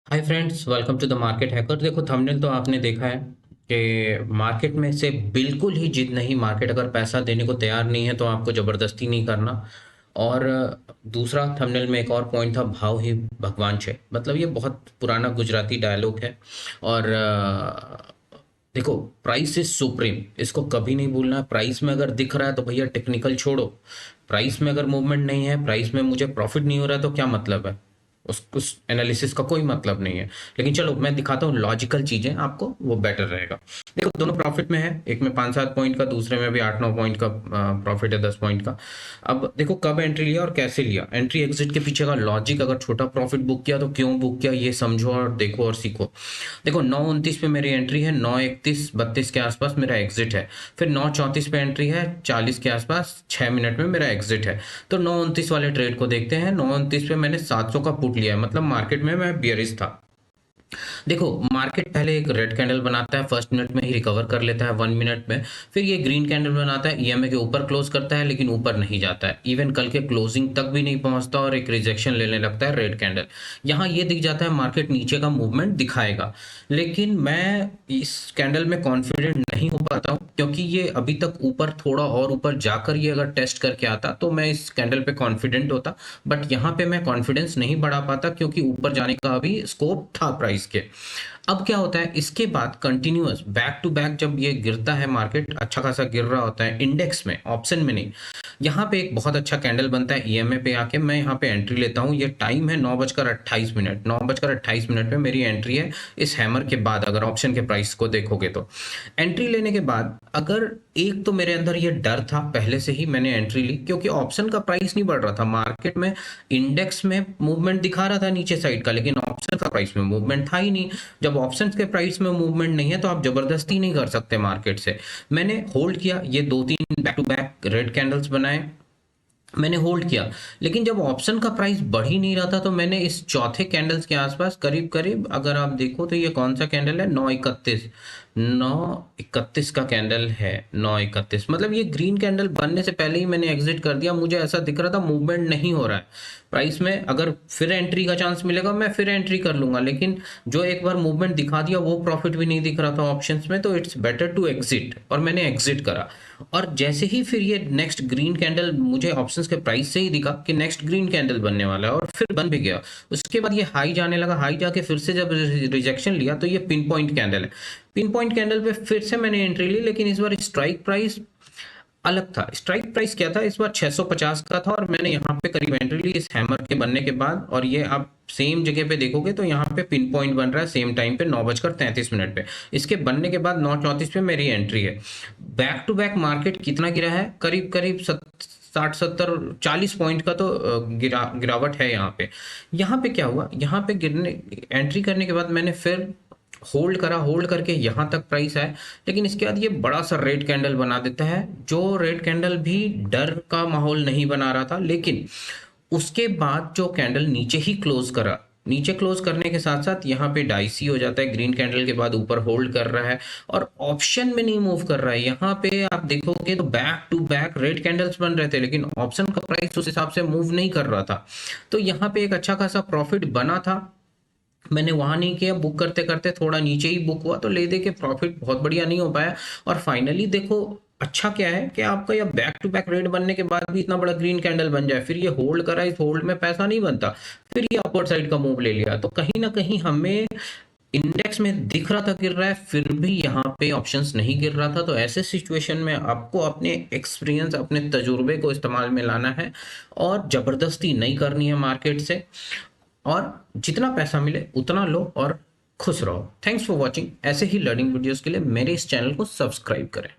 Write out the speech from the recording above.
Hi friends, welcome to the market hacker. देखो, thumbnail तो आपने देखा है कि मार्केट में से बिल्कुल ही जिद नहीं। मार्केट अगर पैसा देने को तैयार नहीं है तो आपको ज़बरदस्ती नहीं करना। और दूसरा, थंबनेल में एक और पॉइंट था, भाव ही भगवान छे। मतलब ये बहुत पुराना गुजराती डायलॉग है। और देखो, प्राइस इज सुप्रीम, इसको कभी नहीं भूलना। प्राइस में अगर दिख रहा है तो भैया टेक्निकल छोड़ो। प्राइस में अगर मूवमेंट नहीं है, प्राइस में मुझे प्रॉफिट नहीं हो रहा है तो क्या मतलब है? उस एनालिसिस का कोई मतलब नहीं है। लेकिन चलो मैं दिखाता हूँ लॉजिकल चीजें आपको, वो बेटर रहेगा। देखो, दोनों प्रॉफिट में है, एक में 5-7 पॉइंट का, दूसरे में भी 8-9 पॉइंट का प्रॉफिट है, 10 पॉइंट का। अब देखो कब एंट्री लिया और कैसे लिया। एंट्री एग्जिट के पीछे का लॉजिक, अगर छोटा प्रॉफिट बुक किया तो क्यों बुक किया, ये समझो और देखो और सीखो। देखो, 9:29 पे मेरी एंट्री है, 9:31-32 के आसपास मेरा एग्जिट है। फिर 9:34 पे एंट्री है, 40 के आसपास, 6 मिनट में मेरा एग्जिट है। तो 9:29 वाले ट्रेड को देखते हैं। 9:29 पे मैंने 700 का पुट लिया है, मतलब मार्केट में मैं बियरिश था। देखो, मार्केट पहले एक रेड कैंडल बनाता है, फर्स्ट मिनट में ही रिकवर कर लेता है, 1 मिनट में। फिर ये ग्रीन कैंडल बनाता है, ईएमए के ऊपर क्लोज करता है, लेकिन ऊपर नहीं जाता है, इवन कल के क्लोजिंग तक भी नहीं पहुंचता और एक रिजेक्शन लेने लगता है रेड कैंडल। यहाँ ये दिख जाता है मार्केट नीचे का मूवमेंट दिखाएगा। लेकिन मैं इस कैंडल में कॉन्फिडेंट नहीं हो पाता हूँ, क्योंकि ये अभी तक ऊपर, थोड़ा और ऊपर जाकर ये अगर टेस्ट करके आता तो मैं इस कैंडल पे कॉन्फिडेंट होता। बट यहाँ पे मैं कॉन्फिडेंस नहीं बढ़ा पाता, क्योंकि ऊपर जाने का अभी स्कोप था प्राइस के। अब क्या होता है, इसके बाद कंटिन्यूअस बैक टू बैक जब ये गिरता है, मार्केट अच्छा खासा गिर रहा होता है इंडेक्स में, ऑप्शन में नहीं। यहाँ पे एक बहुत अच्छा कैंडल बनता है ईएमए पे आके, मैं यहाँ पे एंट्री लेता हूँ। ये टाइम है 9:28, 9:28 पे मेरी एंट्री है इस हैमर के बाद, अगर ऑप्शन के प्राइस को देखोगे तो। एंट्री लेने के बाद अगर, एक तो मेरे अंदर ये डर था पहले से ही, मैंने एंट्री ली क्योंकि ऑप्शन का प्राइस नहीं बढ़ रहा था मार्केट में। इंडेक्स में मूवमेंट दिखा रहा था नीचे साइड का, लेकिन ऑप्शन का प्राइस में मूवमेंट था ही नहीं। जब ऑप्शंस के प्राइस में मूवमेंट नहीं है तो आप जबरदस्ती नहीं कर सकते मार्केट से। मैंने होल्ड किया, ये 2-3 back to back red candles बनाए, मैंने होल्ड किया। लेकिन जब ऑप्शन का प्राइस बढ़ ही नहीं रहा था तो मैंने इस चौथे कैंडल्स के आसपास, करीब करीब अगर आप देखो तो ये कौन सा कैंडल है, 9:31 का कैंडल है। 9:31 मतलब ये ग्रीन कैंडल बनने से पहले ही मैंने एग्जिट कर दिया। मुझे ऐसा दिख रहा था मूवमेंट नहीं हो रहा है प्राइस में, अगर फिर एंट्री का चांस मिलेगा मैं फिर एंट्री कर लूंगा। लेकिन जो एक बार मूवमेंट दिखा दिया, वो प्रॉफिट भी नहीं दिख रहा था ऑप्शंस में, तो इट्स बेटर टू एग्जिट, और मैंने एग्जिट करा। और जैसे ही फिर ये नेक्स्ट ग्रीन कैंडल, मुझे ऑप्शंस के प्राइस से ही दिखा कि नेक्स्ट ग्रीन कैंडल बनने वाला है, और फिर बन भी गया। उसके बाद ये हाई जाने लगा, हाई जाके फिर से जब रिजेक्शन लिया तो ये पिन पॉइंट कैंडल है। पिन पॉइंट कैंडल पे फिर से मैंने एंट्री ली, लेकिन इस बार स्ट्राइक प्राइस अलग था। स्ट्राइक प्राइस क्या था इस बार, 650 का था, और मैंने यहाँ पे करीब एंट्री ली इस हैमर के बनने के बाद। और ये आप सेम जगह पे देखोगे तो यहाँ पे पिन पॉइंट बन रहा है सेम टाइम पे, 9:33 पे। इसके बनने के बाद 9:34 पे मेरी एंट्री है। बैक टू बैक मार्केट कितना गिरा है, करीब करीब 60-70-40 पॉइंट का तो गिरावट है यहाँ पे। यहाँ पे क्या हुआ, यहाँ पे गिरने, एंट्री करने के बाद मैंने फिर होल्ड करा, होल्ड करके यहाँ तक प्राइस आया। लेकिन इसके बाद ये बड़ा सा रेड कैंडल बना देता है, जो रेड कैंडल भी डर का माहौल नहीं बना रहा था। लेकिन उसके बाद जो कैंडल नीचे ही क्लोज करा, नीचे क्लोज करने के साथ साथ यहाँ पे डाइसी हो जाता है, ग्रीन कैंडल के बाद ऊपर होल्ड कर रहा है और ऑप्शन में नहीं मूव कर रहा है। यहाँ पे आप देखोगे तो back to back red candles बन रहे थे, लेकिन ऑप्शन का प्राइस उस हिसाब से मूव नहीं कर रहा था। तो यहाँ पे एक अच्छा खासा प्रॉफिट बना था। मैंने वहां नहीं किया, बुक करते करते थोड़ा नीचे ही बुक हुआ, तो ले दे के प्रॉफिट बहुत बढ़िया नहीं हो पाया। और फाइनली देखो, अच्छा क्या है कि आपका यह बैक टू बैक रेड बनने के बाद भी इतना बड़ा ग्रीन कैंडल बन जाए, फिर ये होल्ड करा, इस होल्ड में पैसा नहीं बनता, फिर ये अपवर्ड साइड का मूव ले लिया। तो कहीं ना कहीं हमें इंडेक्स में दिख रहा था गिर रहा है, फिर भी यहाँ पे ऑप्शंस नहीं गिर रहा था। तो ऐसे सिचुएशन में आपको अपने एक्सपीरियंस, अपने तजुर्बे को इस्तेमाल में लाना है, और जबरदस्ती नहीं करनी है मार्केट से। और जितना पैसा मिले उतना लो और खुश रहो। Thanks for watching. ऐसे ही लर्निंग वीडियोस के लिए मेरे इस चैनल को सब्सक्राइब करें।